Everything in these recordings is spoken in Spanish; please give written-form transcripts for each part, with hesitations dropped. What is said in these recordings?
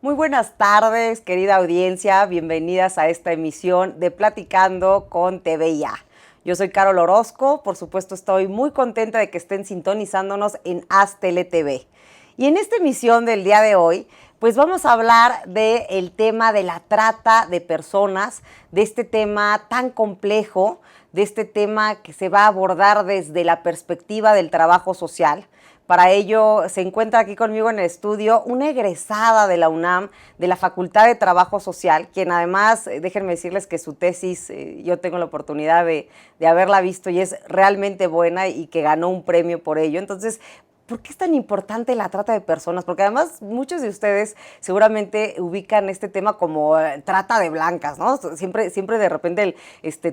Muy buenas tardes, querida audiencia. Bienvenidas a esta emisión de Platicando con TVIA. Yo soy Carol Orozco. Por supuesto, estoy muy contenta de que estén sintonizándonos en AzTeleTV. Y en esta emisión del día de hoy, pues vamos a hablar del tema de la trata de personas, de este tema tan complejo, de este tema que se va a abordar desde la perspectiva del trabajo social. Para ello se encuentra aquí conmigo en el estudio una egresada de la UNAM, de la Facultad de Trabajo Social, quien además, déjenme decirles que su tesis, yo tengo la oportunidad de haberla visto y es realmente buena y que ganó un premio por ello. Entonces, ¿por qué es tan importante la trata de personas? Porque además muchos de ustedes seguramente ubican este tema como trata de blancas, ¿no? Siempre de repente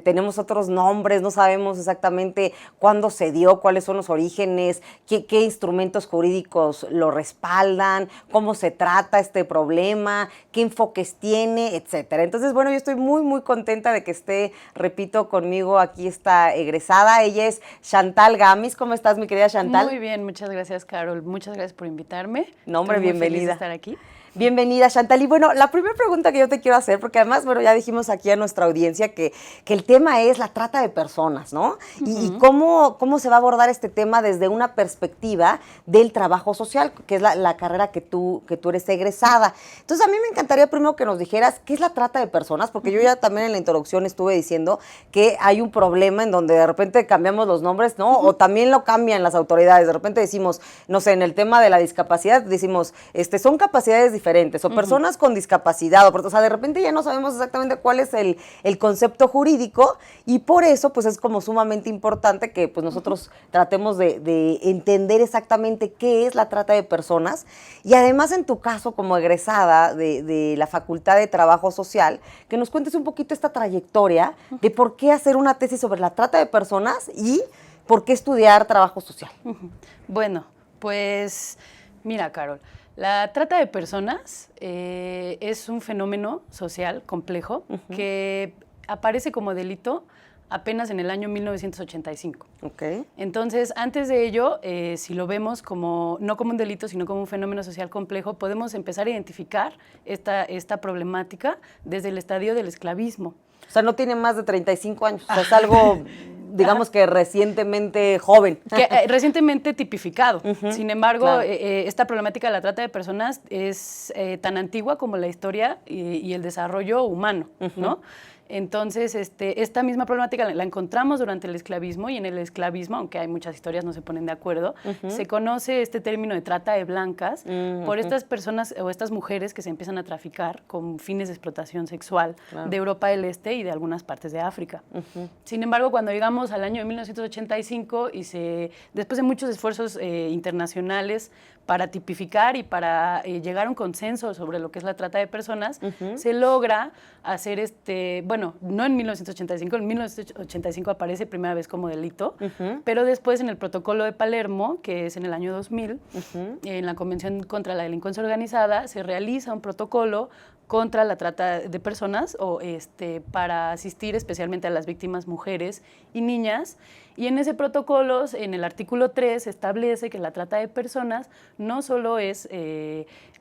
tenemos otros nombres, no sabemos exactamente cuándo se dio, cuáles son los orígenes, qué instrumentos jurídicos lo respaldan, cómo se trata este problema, qué enfoques tiene, etcétera. Entonces, bueno, yo estoy muy contenta de que esté, repito, conmigo aquí esta egresada. Ella es Chantal Gamis. ¿Cómo estás, mi querida Chantal? Muy bien, muchas gracias, Carol. Muchas gracias por invitarme. No, hombre, Estoy muy bienvenida. feliz de estar aquí. Bienvenida, Chantal. Y bueno, la primera pregunta que yo te quiero hacer, porque además, bueno, ya dijimos aquí a nuestra audiencia que el tema es la trata de personas, ¿no? Y cómo se va a abordar este tema desde una perspectiva del trabajo social, que es la carrera que tú eres egresada. Entonces, a mí me encantaría primero que nos dijeras qué es la trata de personas, porque yo ya también en la introducción estuve diciendo que hay un problema en donde de repente cambiamos los nombres, ¿no? O también lo cambian las autoridades. De repente decimos, no sé, en el tema de la discapacidad, decimos, son capacidades diferentes, o personas con discapacidad, o sea, de repente ya no sabemos exactamente cuál es el concepto jurídico, y por eso, pues es como sumamente importante que pues nosotros tratemos de entender exactamente qué es la trata de personas, y además en tu caso, como egresada de la Facultad de Trabajo Social, que nos cuentes un poquito esta trayectoria de por qué hacer una tesis sobre la trata de personas y por qué estudiar trabajo social. Bueno, pues mira, Carol, la trata de personas es un fenómeno social complejo que aparece como delito apenas en el año 1985. Okay. Entonces, antes de ello, si lo vemos no como un delito, sino como un fenómeno social complejo, podemos empezar a identificar esta problemática desde el estadio del esclavismo. O sea, no tiene más de 35 años, o sea, es algo, digamos que recientemente joven. Recientemente tipificado. Sin embargo, claro, esta problemática de la trata de personas es tan antigua como la historia y el desarrollo humano, ¿no? Entonces, esta misma problemática la encontramos durante el esclavismo, y en el esclavismo, aunque hay muchas historias no se ponen de acuerdo, se conoce este término de trata de blancas por estas personas o estas mujeres que se empiezan a traficar con fines de explotación sexual de Europa del Este y de algunas partes de África. Sin embargo, cuando llegamos al año de 1985 y después de muchos esfuerzos internacionales para tipificar y para llegar a un consenso sobre lo que es la trata de personas, se logra hacer bueno, no en 1985, en 1985 aparece primera vez como delito, pero después en el protocolo de Palermo, que es en el año 2000, en la Convención contra la Delincuencia Organizada, se realiza un protocolo contra la trata de personas para asistir especialmente a las víctimas mujeres y niñas. Y en ese protocolo, en el artículo 3, se establece que la trata de personas no solo es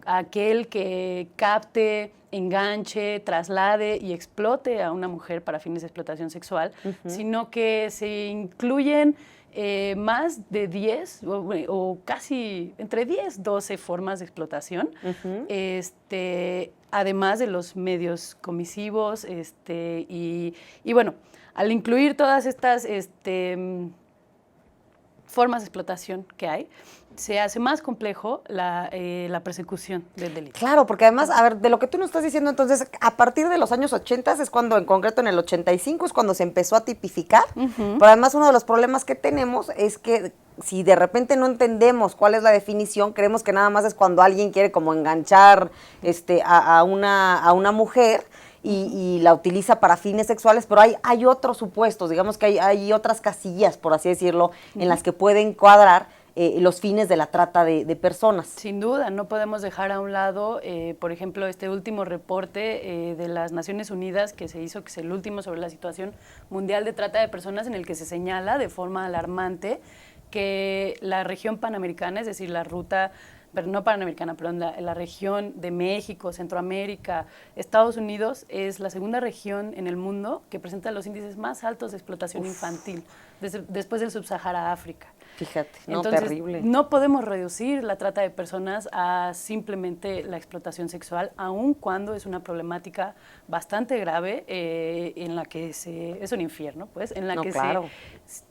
aquel que capte, enganche, traslade y explote a una mujer para fines de explotación sexual, sino que se incluyen más de 10 o casi entre 10, 12 formas de explotación, además de los medios comisivos, y bueno, al incluir todas estas formas de explotación que hay, se hace más complejo la persecución del delito. Claro, porque además, a ver, de lo que tú nos estás diciendo, entonces, a partir de los años 80 es cuando, en concreto en el 85, es cuando se empezó a tipificar, pero además uno de los problemas que tenemos es que si de repente no entendemos cuál es la definición, creemos que nada más es cuando alguien quiere como enganchar a una mujer, y la utiliza para fines sexuales, pero hay otros supuestos, digamos que hay otras casillas, por así decirlo, en las que pueden cuadrar los fines de la trata de personas. Sin duda, no podemos dejar a un lado, por ejemplo, este último reporte de las Naciones Unidas que se hizo, que es el último sobre la situación mundial de trata de personas, en el que se señala de forma alarmante que la región panamericana, es decir, la ruta pero no panamericana, perdón, la región de México, Centroamérica, Estados Unidos es la segunda región en el mundo que presenta los índices más altos de explotación infantil, después del Subsahara África. Fíjate, no, Entonces, terrible. no podemos reducir la trata de personas a simplemente la explotación sexual, aun cuando es una problemática bastante grave en la que es un infierno, pues, en la No, que claro.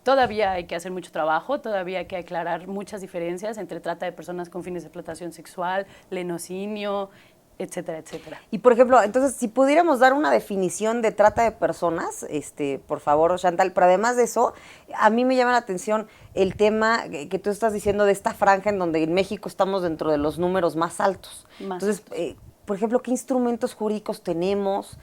todavía hay que hacer mucho trabajo, todavía hay que aclarar muchas diferencias entre trata de personas con fines de explotación sexual, lenocinio, etcétera, etcétera. Y por ejemplo, entonces, si pudiéramos dar una definición de trata de personas, por favor, Chantal, pero además de eso, a mí me llama la atención el tema que tú estás diciendo de esta franja en donde en México estamos dentro de los números más altos. Entonces, por ejemplo, ¿qué instrumentos jurídicos tenemos?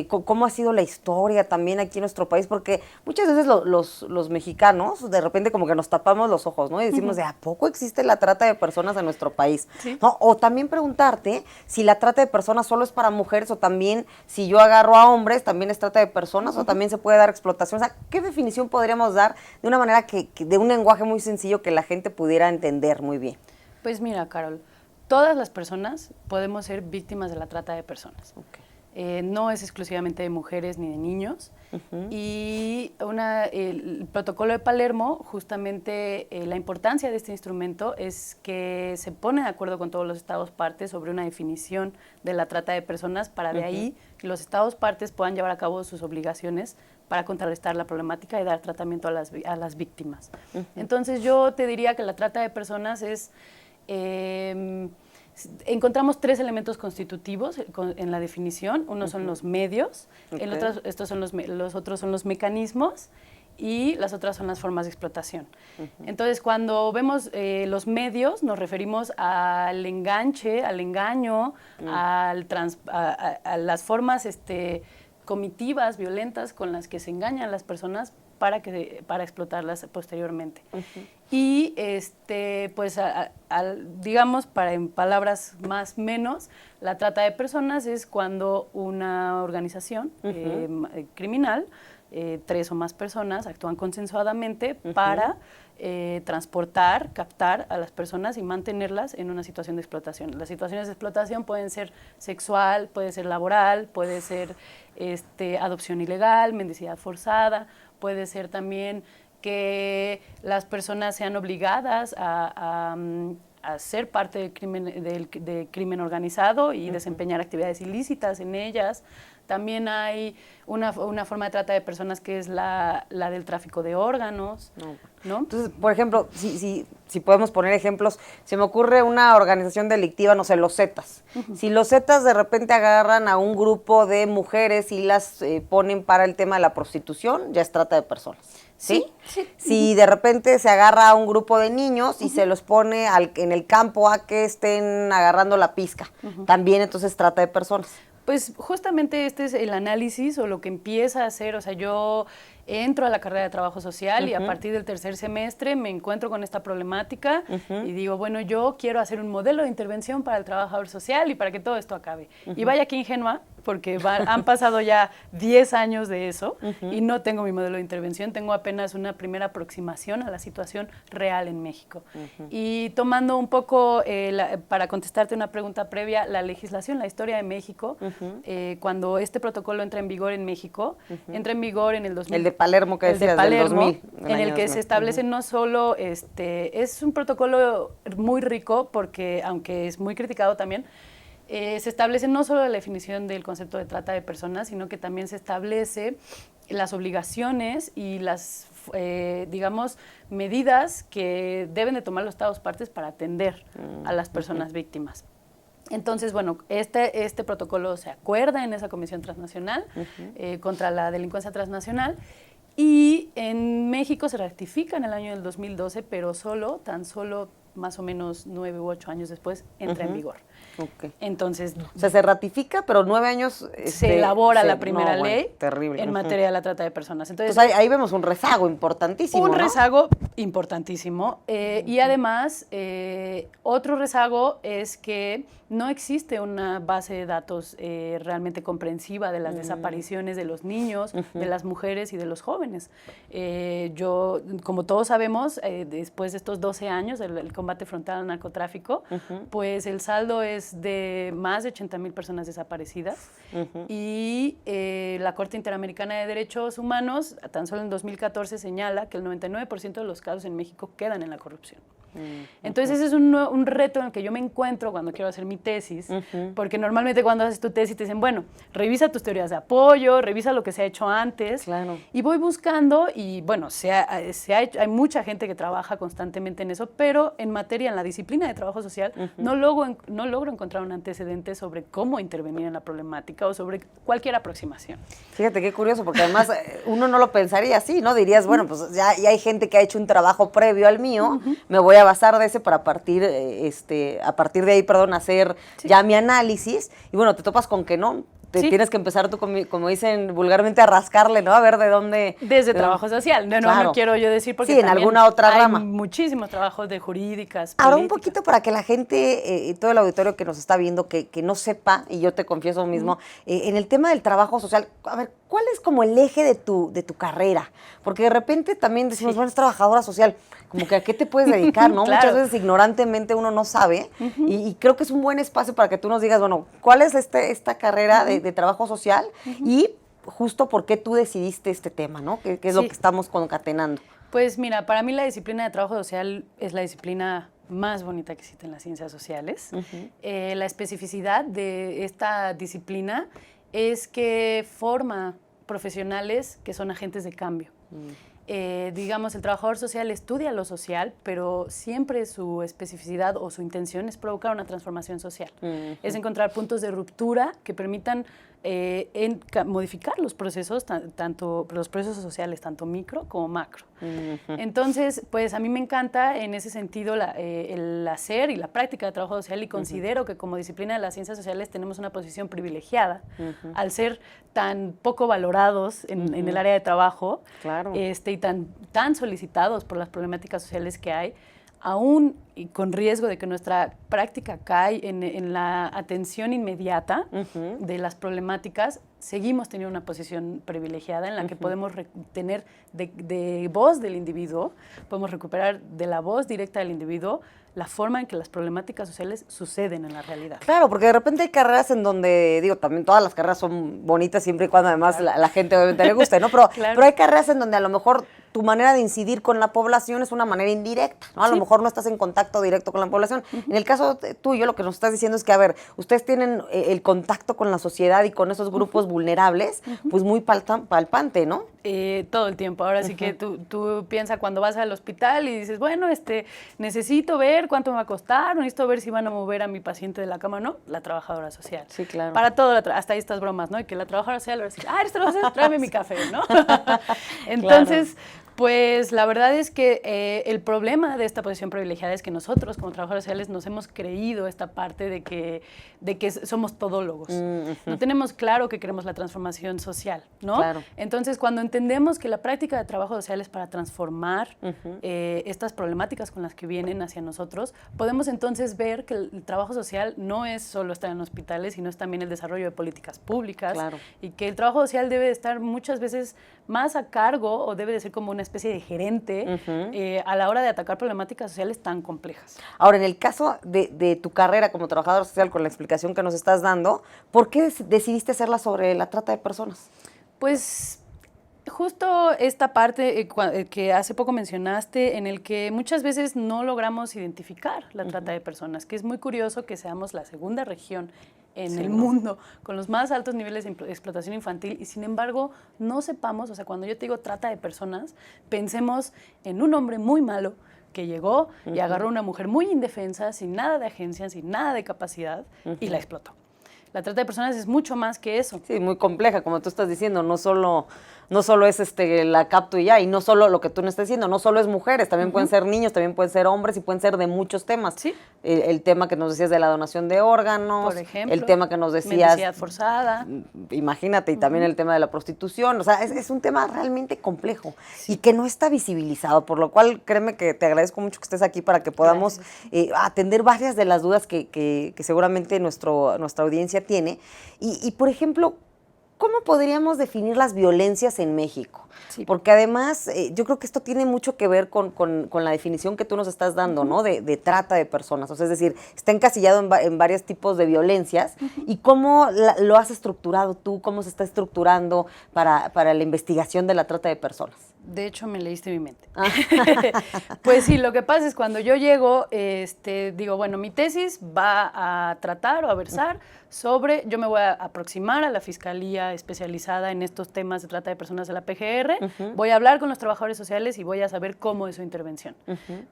¿Cómo ha sido la historia también aquí en nuestro país? Porque muchas veces los mexicanos de repente como que nos tapamos los ojos, ¿no? Y decimos, ¿de a poco existe la trata de personas en nuestro país? Sí. ¿No? O también preguntarte si la trata de personas solo es para mujeres o también si yo agarro a hombres, también es trata de personas o también se puede dar explotación. O sea, ¿qué definición podríamos dar de una manera de un lenguaje muy sencillo que la gente pudiera entender muy bien? Pues mira, Carol, todas las personas podemos ser víctimas de la trata de personas. Okay. No es exclusivamente de mujeres ni de niños. Y el protocolo de Palermo, justamente la importancia de este instrumento es que se pone de acuerdo con todos los estados partes sobre una definición de la trata de personas para de ahí los estados partes puedan llevar a cabo sus obligaciones para contrarrestar la problemática y dar tratamiento a las víctimas. Entonces yo te diría que la trata de personas es... encontramos 3 elementos constitutivos en la definición. Uno son los medios, estos son los otros son los mecanismos y las otras son las formas de explotación. Entonces, cuando vemos los medios, nos referimos al enganche, al engaño, a las formas comitivas, violentas con las que se engañan las personas para explotarlas posteriormente. Y pues digamos, en palabras más menos, la trata de personas es cuando una organización criminal, 3 o más personas actúan consensuadamente para transportar, captar a las personas y mantenerlas en una situación de explotación. Las situaciones de explotación pueden ser sexual, puede ser laboral, puede ser adopción ilegal, mendicidad forzada, puede ser también que las personas sean obligadas a ser parte del crimen organizado y desempeñar actividades ilícitas en ellas. También hay una forma de trata de personas que es la del tráfico de órganos, ¿no? Entonces, por ejemplo, si podemos poner ejemplos, se me ocurre una organización delictiva, no sé, los Zetas. Si los Zetas de repente agarran a un grupo de mujeres y las ponen para el tema de la prostitución, ya es trata de personas. ¿Sí? Sí. Si de repente se agarra a un grupo de niños y se los pone en el campo a que estén agarrando la pizca, también entonces trata de personas. Pues justamente este es el análisis o lo que empieza a hacer, o sea, yo entro a la carrera de trabajo social y a partir del 3er semestre me encuentro con esta problemática y digo, bueno, yo quiero hacer un modelo de intervención para el trabajador social y para que todo esto acabe. Y vaya que ingenua, porque han pasado ya 10 años de eso y no tengo mi modelo de intervención, tengo apenas una primera aproximación a la situación real en México. Y tomando un poco, para contestarte una pregunta previa, la legislación, la historia de México, cuando este protocolo entra en vigor en México, entra en vigor en el 2000. El de Palermo que decías, del 2000. En el que se establece no solo, es un protocolo muy rico porque, aunque es muy criticado también, se establece no solo la definición del concepto de trata de personas, sino que también se establece las obligaciones y las, digamos, medidas que deben de tomar los estados partes para atender a las personas víctimas. Entonces, bueno, este protocolo se acuerda en esa comisión transnacional contra la delincuencia transnacional y en México se ratifica en el año del 2012, pero tan solo más o menos 9 u 8 años después entra en vigor. Entonces, o sea, se ratifica, pero 9 años... se elabora la primera ley terrible. En materia de la trata de personas. Entonces ahí vemos un rezago importantísimo, Un rezago importantísimo. Y además, otro rezago es que no existe una base de datos realmente comprensiva de las desapariciones de los niños, de las mujeres y de los jóvenes. Como todos sabemos, después de estos 12 años, el combate frontal al narcotráfico, pues el saldo es de más de 80,000 personas desaparecidas. Y la Corte Interamericana de Derechos Humanos, tan solo en 2014, señala que el 99% de los casos en México quedan en la corrupción. Entonces ese es un reto en el que yo me encuentro cuando quiero hacer mi tesis, porque normalmente cuando haces tu tesis te dicen, bueno, revisa tus teorías de apoyo, revisa lo que se ha hecho antes, y voy buscando, y bueno, hay mucha gente que trabaja constantemente en eso, pero en la disciplina de trabajo social, no logro encontrar un antecedente sobre cómo intervenir en la problemática o sobre cualquier aproximación. Fíjate qué curioso, porque además uno no lo pensaría así, ¿no? Dirías, bueno, pues ya hay gente que ha hecho un trabajo previo al mío, me voy a basar de ese para a partir de ahí, hacer ya mi análisis, y bueno, te topas con que no, tienes que empezar tú, como dicen vulgarmente, a rascarle, ¿no? A ver de dónde... Desde trabajo social, no quiero yo decir, porque en alguna otra rama. Hay muchísimos trabajos de jurídicas, Ahora, un poquito para que la gente, todo el auditorio que nos está viendo, que no sepa, y yo te confieso mismo, en el tema del trabajo social, a ver, ¿cuál es como el eje de tu carrera? Porque de repente también decimos, bueno, es trabajadora social, como que a qué te puedes dedicar, ¿no? Claro. Muchas veces ignorantemente uno no sabe, y creo que es un buen espacio para que tú nos digas, bueno, ¿cuál es esta carrera de trabajo social y justo por qué tú decidiste este tema, ¿no? ¿Qué es lo que estamos concatenando? Pues mira, para mí la disciplina de trabajo social es la disciplina más bonita que existe en las ciencias sociales. La especificidad de esta disciplina es que forma profesionales que son agentes de cambio. Digamos, el trabajador social estudia lo social, pero siempre su especificidad o su intención es provocar una transformación social. Es encontrar puntos de ruptura que permitan modificar los procesos, tanto los procesos sociales, tanto micro como macro. Entonces, pues a mí me encanta en ese sentido el hacer y la práctica de trabajo social, y considero que como disciplina de las ciencias sociales tenemos una posición privilegiada al ser tan poco valorados en el área de trabajo, y tan solicitados por las problemáticas sociales que hay, aún y con riesgo de que nuestra práctica cae en la atención inmediata de las problemáticas, seguimos teniendo una posición privilegiada en la que podemos tener de voz del individuo, podemos recuperar de la voz directa del individuo la forma en que las problemáticas sociales suceden en la realidad. Claro, porque de repente hay carreras en donde, digo, también todas las carreras son bonitas siempre y cuando además la gente obviamente le guste, ¿no? Pero hay carreras en donde a lo mejor tu manera de incidir con la población es una manera indirecta, ¿no? A lo mejor no estás en contacto directo con la población. En el caso tuyo, lo que nos estás diciendo es que, a ver, ustedes tienen el contacto con la sociedad y con esos grupos vulnerables, pues muy palpante, ¿no? Todo el tiempo. Ahora sí que tú piensas cuando vas al hospital y dices, bueno, necesito ver cuánto me va a costar, necesito ver si van a mover a mi paciente de la cama o no. La trabajadora social. Sí, claro. Para todo, hasta ahí estas bromas, ¿no? Y que la trabajadora social va a decir, eres trabajadora social, tráeme mi café, ¿no? Entonces, pues la verdad es que el problema de esta posición privilegiada es que nosotros, como trabajadores sociales, nos hemos creído esta parte de que somos todólogos. No tenemos claro que queremos la transformación social, ¿no? Claro. Entonces, cuando entendemos que la práctica de trabajo social es para transformar estas problemáticas con las que vienen hacia nosotros, podemos entonces ver que el trabajo social no es solo estar en hospitales, sino es también el desarrollo de políticas públicas, y que el trabajo social debe estar muchas veces más a cargo o debe de ser como una especie de gerente a la hora de atacar problemáticas sociales tan complejas. Ahora, en el caso de tu carrera como trabajador social, con la explicación que nos estás dando, ¿por qué decidiste hacerla sobre la trata de personas? Pues justo esta parte que hace poco mencionaste, en el que muchas veces no logramos identificar la trata de personas, que es muy curioso que seamos la segunda región en el mundo con los más altos niveles de explotación infantil, y sin embargo no sepamos, o sea, cuando yo te digo trata de personas, pensemos en un hombre muy malo que llegó y agarró a una mujer muy indefensa, sin nada de agencia, sin nada de capacidad, y la explotó. La trata de personas es mucho más que eso. Sí, muy compleja, como tú estás diciendo, no solo es la capto y ya, y no solo lo que tú no estás diciendo, no solo es mujeres, también pueden ser niños, también pueden ser hombres y pueden ser de muchos temas. Sí. El tema que nos decías de la donación de órganos, por ejemplo, el tema que nos decías... mendicidad forzada. Imagínate, y también el tema de la prostitución, o sea, es un tema realmente complejo y que no está visibilizado, por lo cual créeme que te agradezco mucho que estés aquí para que podamos atender varias de las dudas que seguramente nuestra audiencia tiene. Y, por ejemplo, ¿cómo podríamos definir las violencias en México? Sí. Porque además yo creo que esto tiene mucho que ver con la definición que tú nos estás dando, ¿no? De trata de personas. O sea, es decir, está encasillado en varios tipos de violencias. ¿Y cómo lo has estructurado tú? ¿Cómo se está estructurando para la investigación de la trata de personas? De hecho, me leíste mi mente. Pues sí, lo que pasa es cuando yo llego, digo, bueno, mi tesis va a tratar o a versar sobre, yo me voy a aproximar a la Fiscalía especializada en estos temas de trata de personas de la PGR, voy a hablar con los trabajadores sociales y voy a saber cómo es su intervención.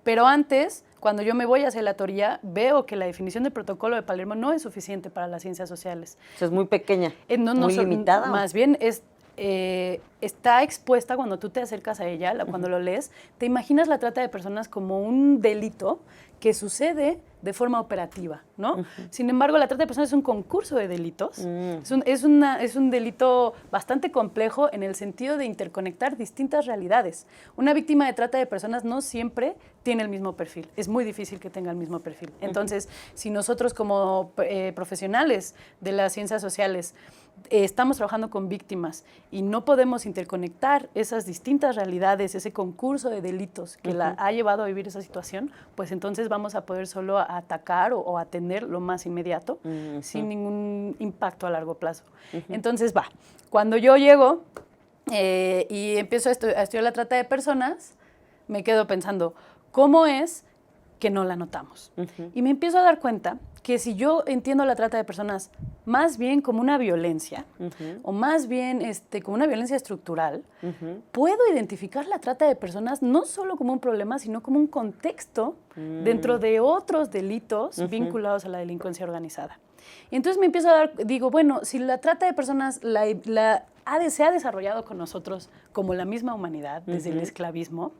Pero antes, cuando yo me voy hacia la teoría, veo que la definición del protocolo de Palermo no es suficiente para las ciencias sociales. O sea, es muy pequeña, muy limitada. Más bien está expuesta cuando tú te acercas a ella, cuando lo lees, te imaginas la trata de personas como un delito que sucede de forma operativa, ¿no? Sin embargo, la trata de personas es un concurso de delitos, es un delito bastante complejo en el sentido de interconectar distintas realidades. Una víctima de trata de personas no siempre tiene el mismo perfil, es muy difícil que tenga el mismo perfil. Entonces, si nosotros como profesionales de las ciencias sociales estamos trabajando con víctimas y no podemos interconectar esas distintas realidades, ese concurso de delitos que la ha llevado a vivir esa situación, pues entonces vamos a poder solo atacar o atender lo más inmediato sin ningún impacto a largo plazo. Entonces, cuando yo llego y empiezo a estudiar la trata de personas, me quedo pensando, ¿cómo es que no la notamos? Y me empiezo a dar cuenta que si yo entiendo la trata de personas más bien como una violencia, o más bien como una violencia estructural, puedo identificar la trata de personas no solo como un problema, sino como un contexto dentro de otros delitos vinculados a la delincuencia organizada. Y entonces me empiezo a digo, bueno, si la trata de personas se ha desarrollado con nosotros como la misma humanidad, desde el esclavismo,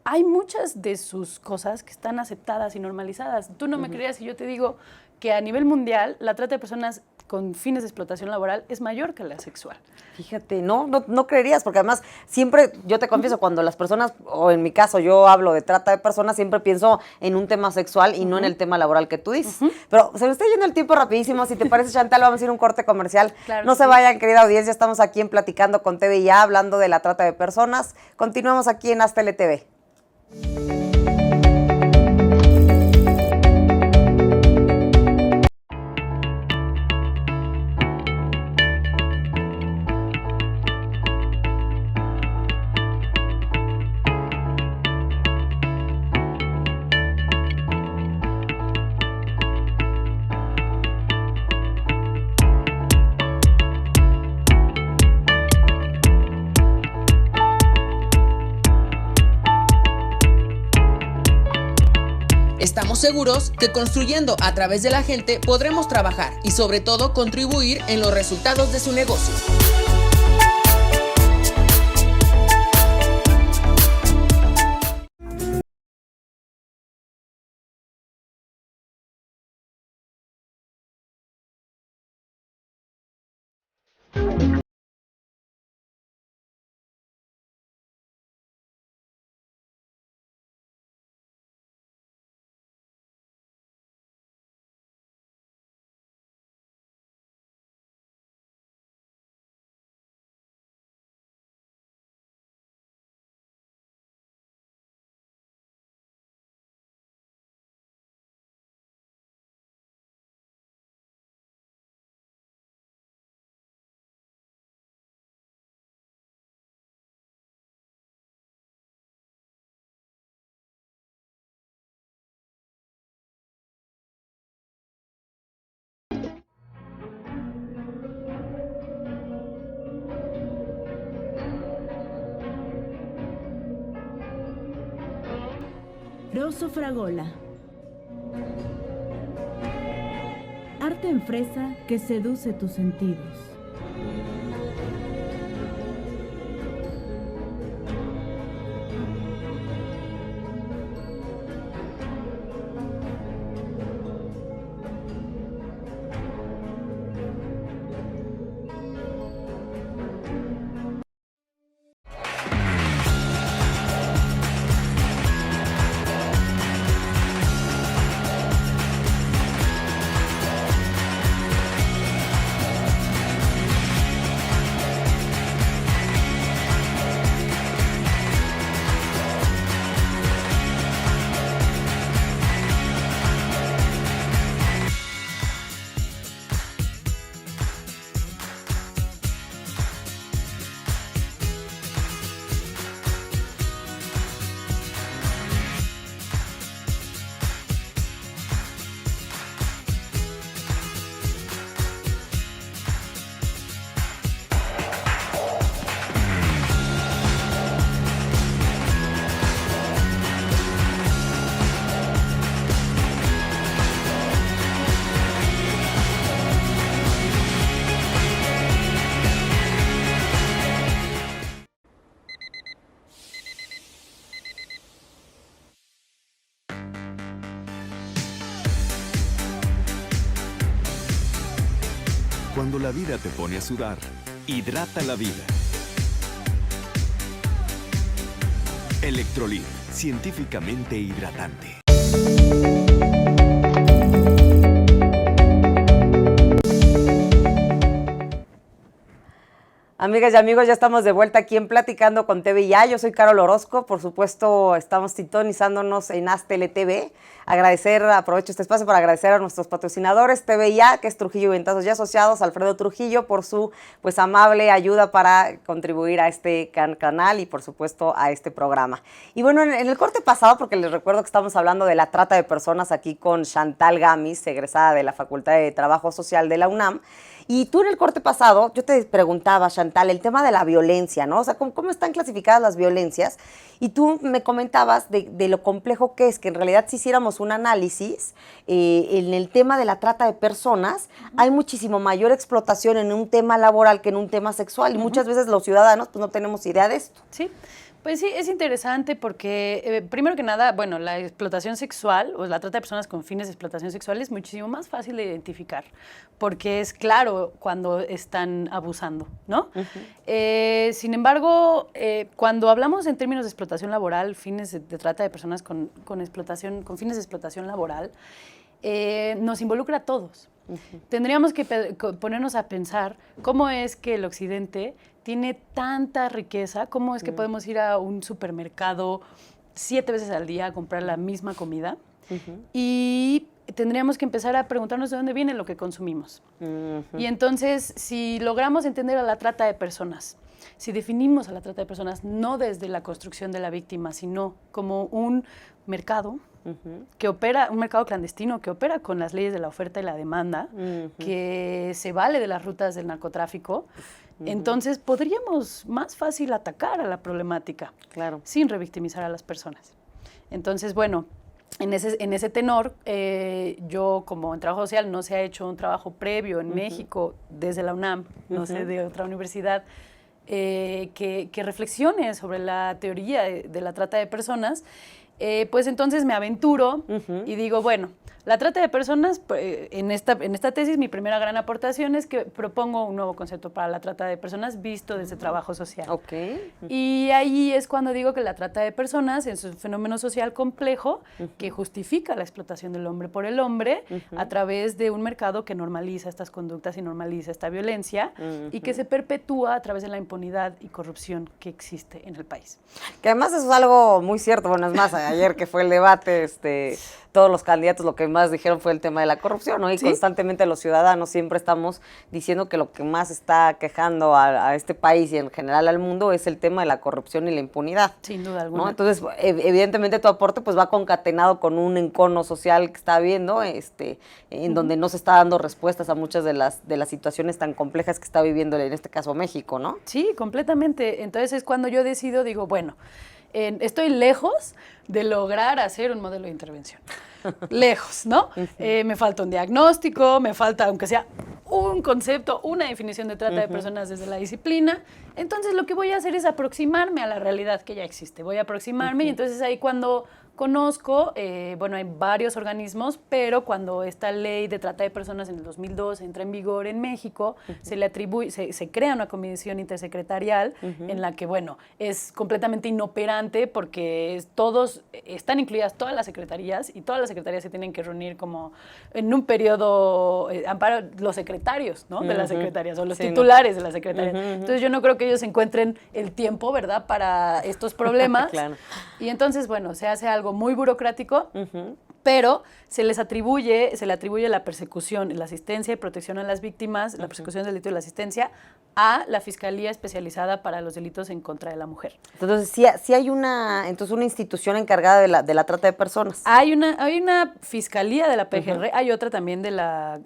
hay muchas de sus cosas que están aceptadas y normalizadas. Tú no me creerías si yo te digo que a nivel mundial la trata de personas con fines de explotación laboral es mayor que la sexual. Fíjate, no creerías, porque además siempre, yo te confieso, cuando las personas, o en mi caso yo hablo de trata de personas, siempre pienso en un tema sexual y no en el tema laboral que tú dices. Pero se me está yendo el tiempo rapidísimo. Si te parece, Chantal, vamos a ir a un corte comercial. Claro, no se vayan, querida audiencia, estamos aquí en Platicando con TVIA, hablando de la trata de personas. Continuamos aquí en Haz TeleTV. Estamos seguros que construyendo a través de la gente podremos trabajar y sobre todo contribuir en los resultados de su negocio. Rosso Fragola. Arte en fresa que seduce tus sentidos. Cuando la vida te pone a sudar, hidrata la vida. Electrolit, científicamente hidratante. Amigas y amigos, ya estamos de vuelta aquí en Platicando con TV Ya. Yo soy Carol Orozco, por supuesto estamos sintonizándonos en Aztele TV. Aprovecho este espacio para agradecer a nuestros patrocinadores, TV Ya, que es Trujillo y Ventazos y Asociados, Alfredo Trujillo, por su amable ayuda para contribuir a este canal y por supuesto a este programa. Y bueno, en el corte pasado, porque les recuerdo que estamos hablando de la trata de personas aquí con Chantal Gamis, egresada de la Facultad de Trabajo Social de la UNAM. Y tú en el corte pasado, yo te preguntaba, Chantal, el tema de la violencia, ¿no? O sea, ¿cómo están clasificadas las violencias? Y tú me comentabas de lo complejo que es, que en realidad si hiciéramos un análisis en el tema de la trata de personas, hay muchísimo mayor explotación en un tema laboral que en un tema sexual. Y muchas veces los ciudadanos pues no tenemos idea de esto. Sí. Pues sí, es interesante porque, primero que nada, bueno, la explotación sexual o la trata de personas con fines de explotación sexual es muchísimo más fácil de identificar, porque es claro cuando están abusando, ¿no? Sin embargo, cuando hablamos en términos de explotación laboral, fines de trata de personas con fines de explotación laboral, nos involucra a todos. Tendríamos que ponernos a pensar cómo es que el Occidente tiene tanta riqueza, cómo es que podemos ir a un supermercado 7 veces al día a comprar la misma comida y tendríamos que empezar a preguntarnos de dónde viene lo que consumimos. Y entonces, si logramos entender a la trata de personas, si definimos a la trata de personas no desde la construcción de la víctima, sino como un mercado que opera, un mercado clandestino que opera con las leyes de la oferta y la demanda, que se vale de las rutas del narcotráfico, entonces podríamos más fácil atacar a la problemática, claro, sin revictimizar a las personas. Entonces, bueno, en ese tenor, yo como en trabajo social no se ha hecho un trabajo previo en México desde la UNAM, no sé, de otra universidad, que reflexione sobre la teoría de la trata de personas. Pues entonces me aventuro y digo, bueno, la trata de personas, en esta tesis mi primera gran aportación es que propongo un nuevo concepto para la trata de personas visto desde trabajo social. Okay. Y ahí es cuando digo que la trata de personas es un fenómeno social complejo que justifica la explotación del hombre por el hombre a través de un mercado que normaliza estas conductas y normaliza esta violencia y que se perpetúa a través de la impunidad y corrupción que existe en el país. Que además eso es algo muy cierto. Bueno, es más, ayer que fue el debate, todos los candidatos lo que más dijeron fue el tema de la corrupción, ¿no? Y ¿sí? Constantemente los ciudadanos siempre estamos diciendo que lo que más está quejando a este país y en general al mundo es el tema de la corrupción y la impunidad. Sin duda alguna. ¿No? Entonces, evidentemente tu aporte pues va concatenado con un encono social que está habiendo, en donde no se está dando respuestas a muchas de las situaciones tan complejas que está viviendo en este caso México, ¿no? Sí, completamente. Entonces es cuando yo decido, digo, bueno, estoy lejos de lograr hacer un modelo de intervención. Lejos, ¿no? Me falta un diagnóstico, me falta, aunque sea un concepto, una definición de trata de personas desde la disciplina. Entonces lo que voy a hacer es aproximarme a la realidad que ya existe. Voy a aproximarme y entonces ahí cuando conozco, bueno, hay varios organismos, pero cuando esta ley de trata de personas en el 2002 entra en vigor en México, se le atribuye, se crea una comisión intersecretarial en la que, bueno, es completamente inoperante porque están incluidas todas las secretarías y todas las secretarías se tienen que reunir como en un periodo, amparo los secretarios, ¿no? De las secretarías o los titulares de las secretarías. Entonces yo no creo que ellos encuentren el tiempo, ¿verdad?, para estos problemas. Claro. Y entonces, bueno, se hace algo muy burocrático, pero se le atribuye la persecución, la asistencia y protección a las víctimas, la persecución del delito y la asistencia a la Fiscalía Especializada para los Delitos en Contra de la Mujer. Entonces, sí hay una institución encargada de la trata de personas. Hay una Fiscalía de la PGR, hay otra también de la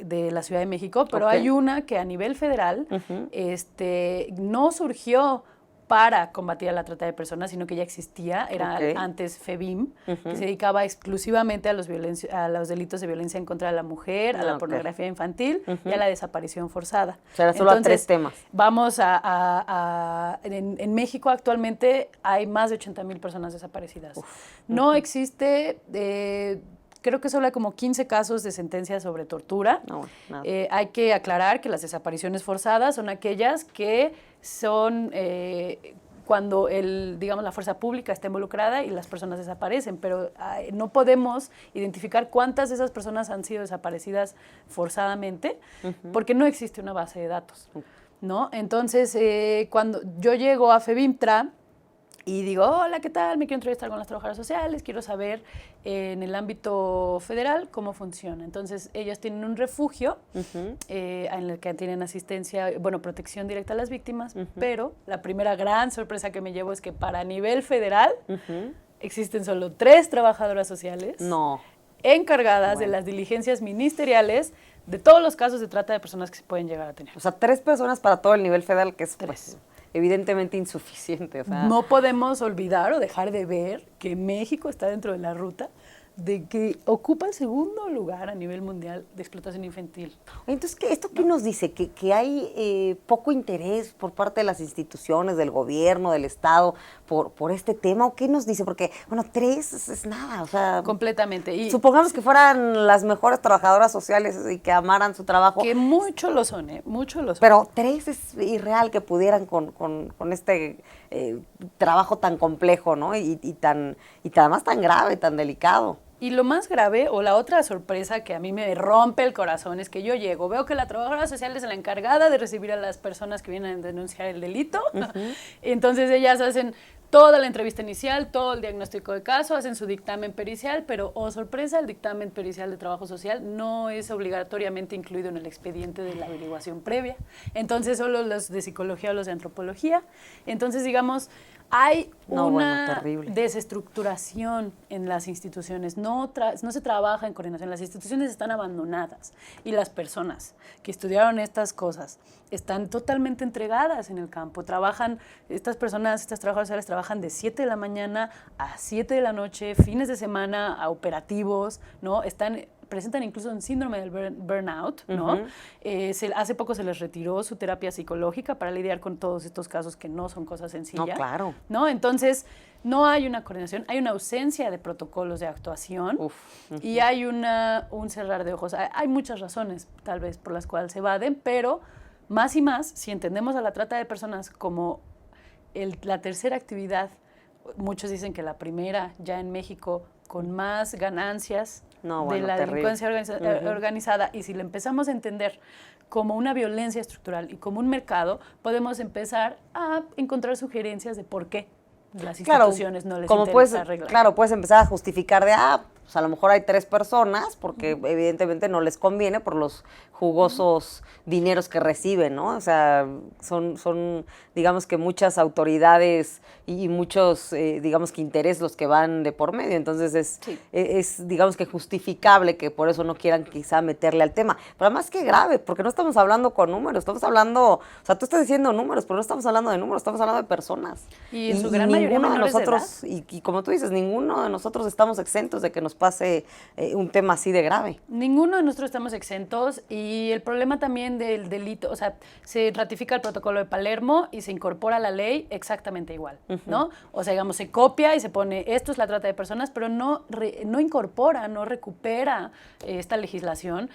Ciudad de México, pero hay una que a nivel federal no surgió para combatir a la trata de personas, sino que ya existía, era antes FEBIM, que se dedicaba exclusivamente a los delitos de violencia en contra de la mujer, a la pornografía infantil y a la desaparición forzada. O sea, era solo entonces, a 3 temas. Vamos en México actualmente hay más de 80,000 personas desaparecidas. No existe creo que solo hay como 15 casos de sentencias sobre tortura. No, nada. Hay que aclarar que las desapariciones forzadas son aquellas que son cuando digamos, la fuerza pública está involucrada y las personas desaparecen, pero no podemos identificar cuántas de esas personas han sido desaparecidas forzadamente, porque no existe una base de datos, ¿no? Entonces, cuando yo llego a FEBIMTRA y digo, hola, ¿qué tal? Me quiero entrevistar con las trabajadoras sociales, quiero saber en el ámbito federal cómo funciona. Entonces, ellas tienen un refugio en el que tienen asistencia, bueno, protección directa a las víctimas, pero la primera gran sorpresa que me llevo es que para nivel federal existen solo 3 trabajadoras sociales encargadas de las diligencias ministeriales de todos los casos de trata de personas que se pueden llegar a tener. O sea, 3 personas para todo el nivel federal, que es pues, evidentemente insuficiente. O sea. No podemos olvidar o dejar de ver que México está dentro de la ruta de que ocupa el segundo lugar a nivel mundial de explotación infantil. Entonces, ¿esto qué nos dice? ¿Que hay poco interés por parte de las instituciones, del gobierno, del Estado, por este tema? ¿O qué nos dice? Porque, bueno, 3 es nada, o sea... Completamente. Y supongamos que fueran las mejores trabajadoras sociales y que amaran su trabajo. Que mucho lo son, mucho lo son. Pero 3 es irreal que pudieran con este trabajo tan complejo, ¿no? Y además tan grave, tan delicado. Y lo más grave, o la otra sorpresa que a mí me rompe el corazón, es que yo llego, veo que la trabajadora social es la encargada de recibir a las personas que vienen a denunciar el delito, entonces ellas hacen toda la entrevista inicial, todo el diagnóstico de caso, hacen su dictamen pericial, pero, oh sorpresa, el dictamen pericial de trabajo social no es obligatoriamente incluido en el expediente de la averiguación previa, entonces solo los de psicología o los de antropología, entonces digamos... Hay una desestructuración en las instituciones, no se trabaja en coordinación, las instituciones están abandonadas y las personas que estudiaron estas cosas están totalmente entregadas en el campo, estas trabajadoras sociales trabajan de 7 de la mañana a 7 de la noche, fines de semana, a operativos, ¿no? Presentan incluso un síndrome del burnout, ¿no? Hace poco se les retiró su terapia psicológica para lidiar con todos estos casos que no son cosas sencillas. No, claro. ¿No? Entonces, no hay una coordinación, hay una ausencia de protocolos de actuación y hay un cerrar de ojos. Hay muchas razones, tal vez, por las cuales se evaden, pero más y más, si entendemos a la trata de personas como la tercera actividad, muchos dicen que la primera ya en México con más ganancias de la delincuencia organizada, y si lo empezamos a entender como una violencia estructural y como un mercado, podemos empezar a encontrar sugerencias de por qué las instituciones no les interesa arreglar. Claro, puedes empezar a justificar pues a lo mejor hay 3 personas, porque evidentemente no les conviene por los jugosos dineros que reciben, ¿no? O sea, son digamos que muchas autoridades y muchos, digamos que intereses los que van de por medio. Entonces es, digamos que justificable que por eso no quieran quizá meterle al tema. Pero además qué grave, porque no estamos hablando con números, estamos hablando, o sea, tú estás diciendo números, pero no estamos hablando de números, estamos hablando de personas. Y en su gran mayoría menores de edad. Y como tú dices, ninguno de nosotros estamos exentos de que nos pase un tema así de grave. Ninguno de nosotros estamos exentos, y el problema también del delito, o sea, se ratifica el protocolo de Palermo y se incorpora a la ley exactamente igual, ¿no? O sea, digamos, se copia y se pone, esto es la trata de personas, pero no incorpora, no recupera esta legislación,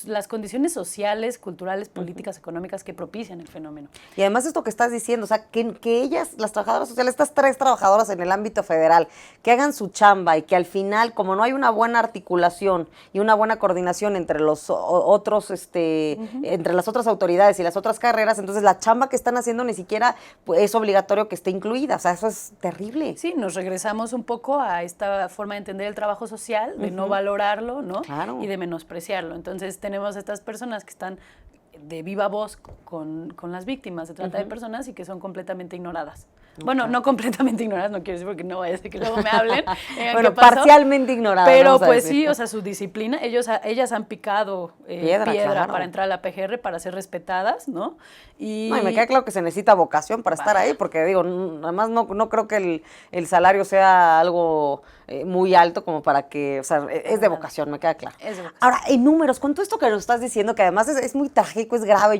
las condiciones sociales, culturales, políticas, económicas que propician el fenómeno. Y además esto que estás diciendo, o sea, que ellas, las trabajadoras sociales, estas 3 trabajadoras en el ámbito federal, que hagan su chamba y que al final, como no hay una buena articulación y una buena coordinación entre los otros, entre las otras autoridades y las otras carreras, entonces la chamba que están haciendo ni siquiera pues, es obligatorio que esté incluida. O sea, eso es terrible. Sí, nos regresamos un poco a esta forma de entender el trabajo social, de no valorarlo, ¿no? Claro. Y de menospreciarlo. Entonces tenemos estas personas que están de viva voz con las víctimas de trata de personas y que son completamente ignoradas. Bueno, no completamente ignoradas, no quiero decir porque no vaya a ser que luego me hablen. Bueno, parcialmente ignoradas. Pero pues sí, o sea, su disciplina, ellas han picado piedra claro, para entrar a la PGR, para ser respetadas, ¿no? Y me queda claro que se necesita vocación para estar ahí, porque digo, además no creo que el salario sea algo muy alto como para que, o sea, es de vocación, me queda claro. Es de vocación. Ahora, en números, con todo esto que nos estás diciendo, que además es muy trágico, es grave,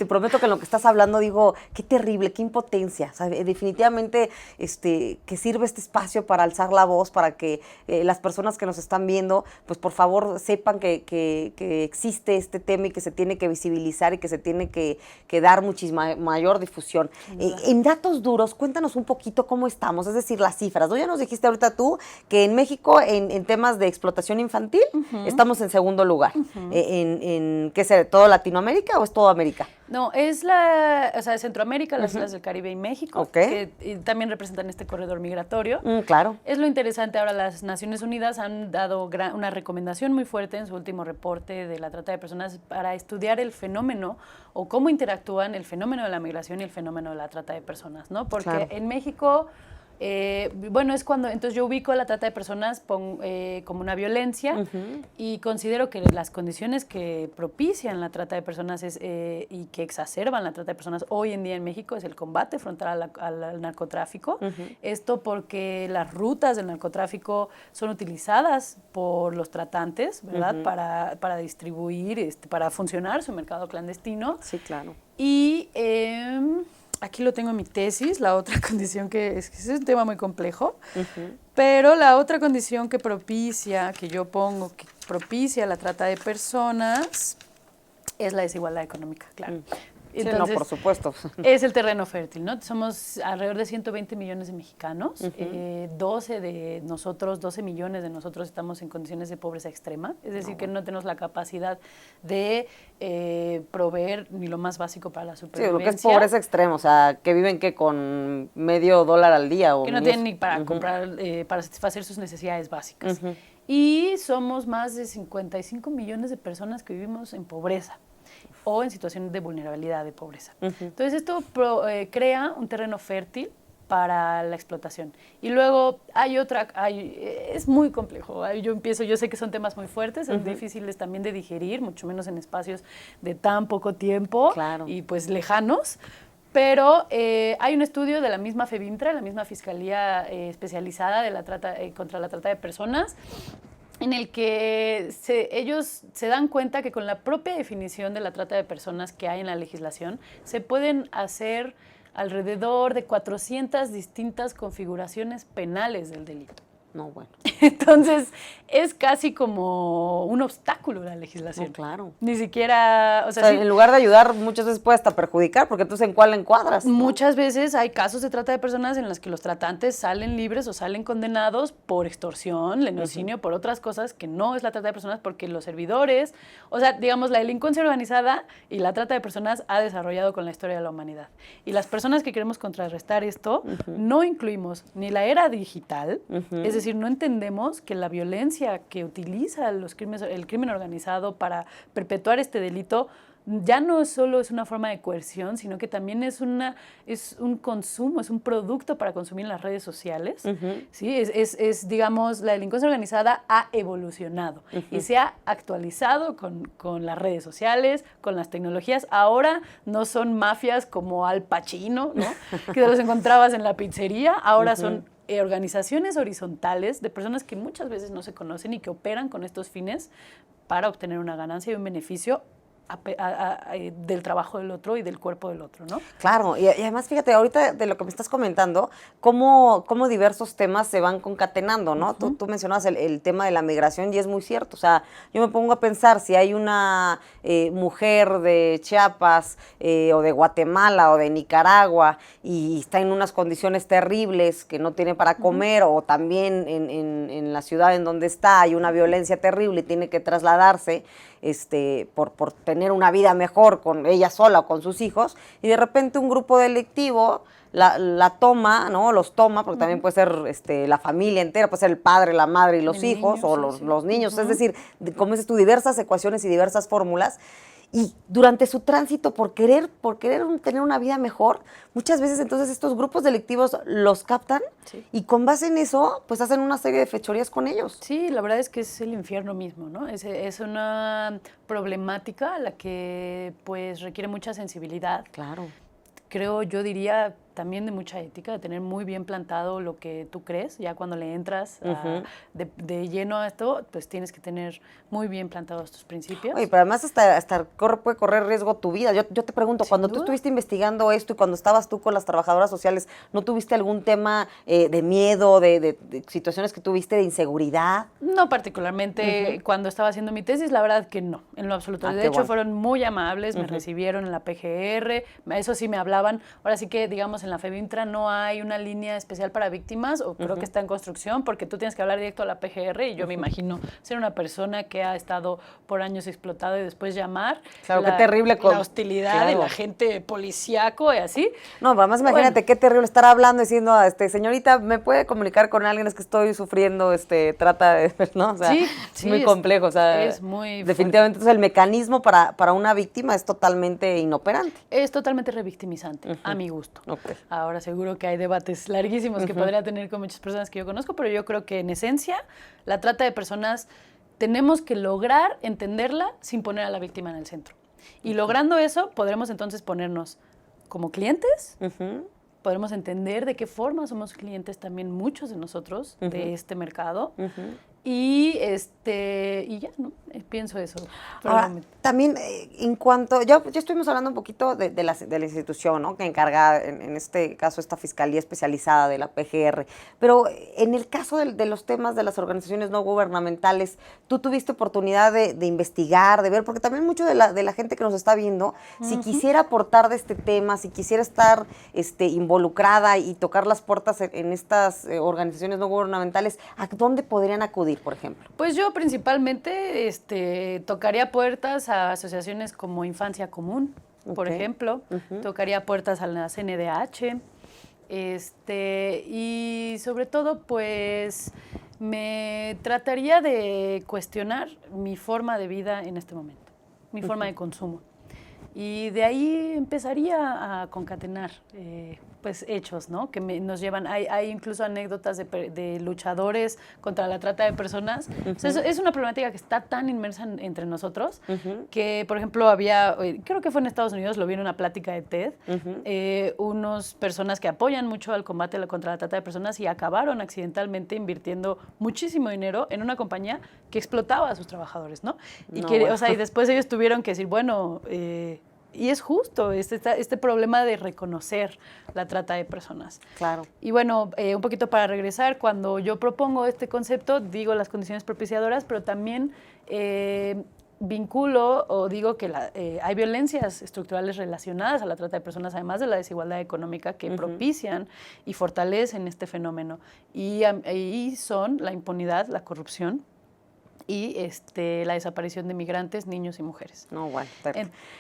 te prometo que en lo que estás hablando digo, qué terrible, qué impotencia. O sea, definitivamente que sirve este espacio para alzar la voz, para que las personas que nos están viendo, pues por favor sepan que existe este tema y que se tiene que visibilizar y que se tiene que dar muchísima mayor difusión. En datos duros, cuéntanos un poquito cómo estamos, es decir, las cifras, ¿no? Ya nos dijiste ahorita tú que en México, en temas de explotación infantil, estamos en segundo lugar. ¿Qué es todo Latinoamérica o es todo América? No, es Centroamérica, las islas del Caribe y México, que también representan este corredor migratorio. Claro. Es lo interesante. Ahora las Naciones Unidas han dado una recomendación muy fuerte en su último reporte de la trata de personas para estudiar el fenómeno o cómo interactúan el fenómeno de la migración y el fenómeno de la trata de personas, ¿no? Porque en México... es cuando, entonces yo ubico la trata de personas como una violencia y considero que las condiciones que propician la trata de personas y que exacerban la trata de personas hoy en día en México es el combate frontal al narcotráfico. Esto porque las rutas del narcotráfico son utilizadas por los tratantes, ¿verdad? Para distribuir, para funcionar su mercado clandestino. Sí, claro. Y... aquí lo tengo en mi tesis, la otra condición que es un tema muy complejo, pero la otra condición que yo pongo, que propicia la trata de personas, es la desigualdad económica, claro. Entonces, sí, no, por supuesto. Es el terreno fértil, ¿no? Somos alrededor de 120 millones de mexicanos, 12 millones de nosotros estamos en condiciones de pobreza extrema, es decir, que no tenemos la capacidad de proveer ni lo más básico para la supervivencia. Sí, lo que es pobreza extrema, o sea, que viven con $0.50 al día. O que no tienen ni para comprar, para satisfacer sus necesidades básicas. Y somos más de 55 millones de personas que vivimos en pobreza o en situaciones de vulnerabilidad, de pobreza. Entonces esto crea un terreno fértil para la explotación. Y luego es muy complejo. Yo sé que son temas muy fuertes, son difíciles también de digerir, mucho menos en espacios de tan poco tiempo y pues lejanos. Pero hay un estudio de la misma FEBIMTRA, la misma Fiscalía Especializada de contra la Trata de Personas, en el que ellos se dan cuenta que con la propia definición de la trata de personas que hay en la legislación, se pueden hacer alrededor de 400 distintas configuraciones penales del delito. No, bueno. Entonces, es casi como un obstáculo la legislación. No, claro. Ni siquiera... O sea, en lugar de ayudar, muchas veces puede hasta perjudicar, porque entonces ¿en cuál la encuadras? Muchas veces hay casos de trata de personas en las que los tratantes salen libres o salen condenados por extorsión, lenocinio, por otras cosas que no es la trata de personas, porque los servidores... O sea, digamos, la delincuencia organizada y la trata de personas ha desarrollado con la historia de la humanidad. Y las personas que queremos contrarrestar esto, no incluimos ni la era digital, es decir, no entendemos que la violencia que utiliza el crimen organizado para perpetuar este delito ya no solo es una forma de coerción, sino que también es un consumo, es un producto para consumir en las redes sociales. ¿Sí? Digamos, la delincuencia organizada ha evolucionado y se ha actualizado con las redes sociales, con las tecnologías. Ahora no son mafias como Al Pacino, ¿no? Que te los encontrabas en la pizzería, ahora son organizaciones horizontales de personas que muchas veces no se conocen y que operan con estos fines para obtener una ganancia y un beneficio del trabajo del otro y del cuerpo del otro, ¿no? Claro, y además, fíjate, ahorita de lo que me estás comentando, cómo diversos temas se van concatenando, ¿no? Tú mencionabas el tema de la migración y es muy cierto, o sea, yo me pongo a pensar si hay una mujer de Chiapas o de Guatemala o de Nicaragua y está en unas condiciones terribles que no tiene para comer, o también en la ciudad en donde está hay una violencia terrible y tiene que trasladarse por tener una vida mejor con ella sola o con sus hijos, y de repente un grupo delictivo la toma, ¿no? Los toma, porque también puede ser la familia entera, puede ser el padre, la madre y los hijos, o los niños, es decir, como dices tú, diversas ecuaciones y diversas fórmulas. Y durante su tránsito, por querer tener una vida mejor, muchas veces entonces estos grupos delictivos los captan y con base en eso, pues hacen una serie de fechorías con ellos. Sí, la verdad es que es el infierno mismo, ¿no? Es una problemática a la que pues requiere mucha sensibilidad. Claro. Yo diría, también de mucha ética, de tener muy bien plantado lo que tú crees. Ya cuando le entras de lleno a esto, pues tienes que tener muy bien plantados tus principios. Oye, pero además hasta puede correr riesgo tu vida. Yo te pregunto, Sin cuando tú duda. estuviste investigando esto y cuando estabas tú con las trabajadoras sociales, ¿no tuviste algún tema de miedo, de situaciones que tuviste de inseguridad? No particularmente cuando estaba haciendo mi tesis, la verdad que no, en lo absoluto. Ah, De qué hecho, bueno. fueron muy amables, me recibieron en la PGR, eso sí me hablaban. Ahora sí que, digamos, en la FEBINTRA no hay una línea especial para víctimas, o creo que está en construcción, porque tú tienes que hablar directo a la PGR, y yo me imagino ser una persona que ha estado por años explotado y después llamar. Claro, qué terrible la hostilidad claro. del agente policíaco y así. No, pero además imagínate Bueno. qué terrible estar hablando diciendo, señorita, ¿me puede comunicar con alguien? Es que estoy sufriendo, trata de, ¿no? O sea, Sí, es sí, muy complejo, o sea, es muy definitivamente entonces el mecanismo para una víctima es totalmente inoperante. Es totalmente revictimizante, a mi gusto. Ok. Ahora seguro que hay debates larguísimos que podría tener con muchas personas que yo conozco, pero yo creo que en esencia la trata de personas tenemos que lograr entenderla sin poner a la víctima en el centro. Y logrando eso, podremos entonces ponernos como clientes, podremos entender de qué forma somos clientes también muchos de nosotros de este mercado. Y ya, ¿no? Pienso eso. Ahora, también en cuanto, ya estuvimos hablando un poquito de la institución, ¿no? Que encarga, en este caso, esta Fiscalía Especializada de la PGR, pero en el caso de los temas de las organizaciones no gubernamentales, ¿tú tuviste oportunidad de investigar, de ver? Porque también mucho de la gente que nos está viendo, si quisiera aportar de este tema, si quisiera estar involucrada y tocar las puertas en estas organizaciones no gubernamentales, ¿a dónde podrían acudir, por ejemplo? Pues yo principalmente tocaría puertas a asociaciones como Infancia Común, por ejemplo. Tocaría puertas a la CNDH. Y sobre todo, pues, me trataría de cuestionar mi forma de vida en este momento, mi forma de consumo. Y de ahí empezaría a concatenar pues hechos, ¿no? Que nos llevan, hay incluso anécdotas de luchadores contra la trata de personas. O sea, es una problemática que está tan inmersa entre nosotros que, por ejemplo, creo que fue en Estados Unidos, lo vi en una plática de TED, unas personas que apoyan mucho al combate contra la trata de personas y acabaron accidentalmente invirtiendo muchísimo dinero en una compañía que explotaba a sus trabajadores, ¿no? O sea, y después ellos tuvieron que decir, bueno, y es justo este problema de reconocer la trata de personas. Claro. Y bueno, un poquito para regresar, cuando yo propongo este concepto, digo las condiciones propiciadoras, pero también vinculo o digo que hay violencias estructurales relacionadas a la trata de personas, además de la desigualdad económica, que propician y fortalecen este fenómeno. Y son la impunidad, la corrupción, y la desaparición de migrantes, niños y mujeres. No, bueno.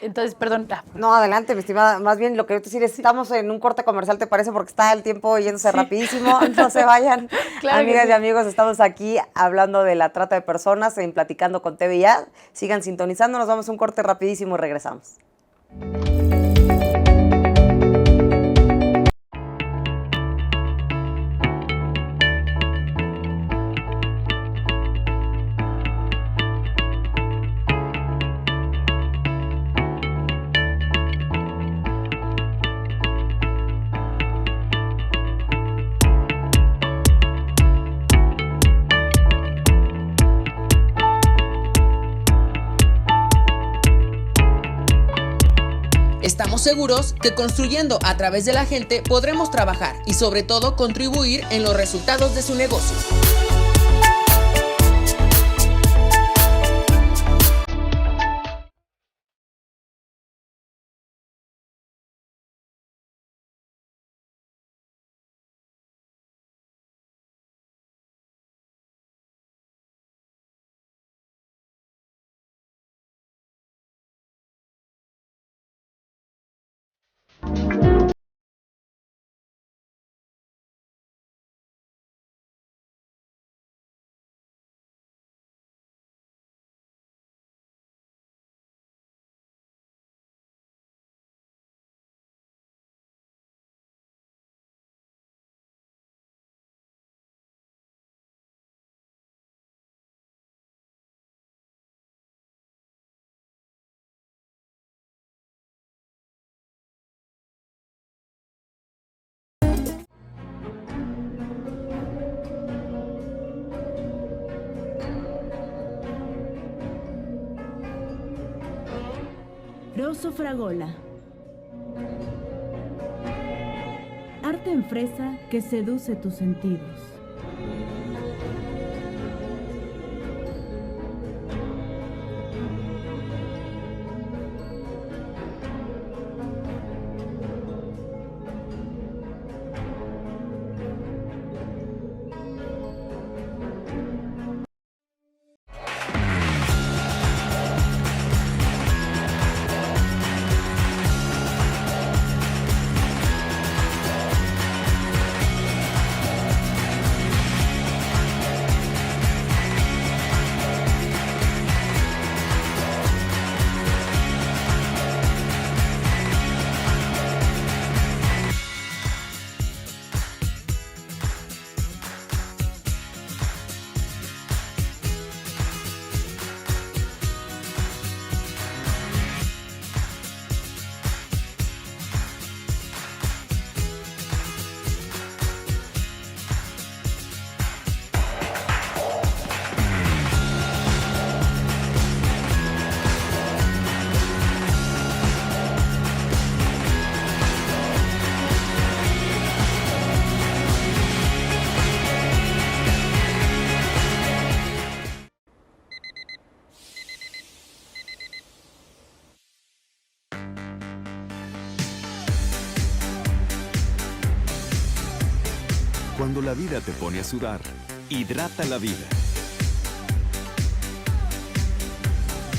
Entonces, perdón. No, adelante, mi estimada. Más bien lo que yo te decir es, estamos en un corte comercial, ¿te parece? Porque está el tiempo yéndose rapidísimo. No se vayan. Claro. Amigas y amigos, estamos aquí hablando de la trata de personas, Platicando con TVIA. Sigan sintonizando, nos vamos a un corte rapidísimo y regresamos. Estamos seguros que construyendo a través de la gente podremos trabajar y sobre todo contribuir en los resultados de su negocio. Eroso Fragola. Arte en fresa que seduce tus sentidos. Cuando la vida te pone a sudar, hidrata la vida.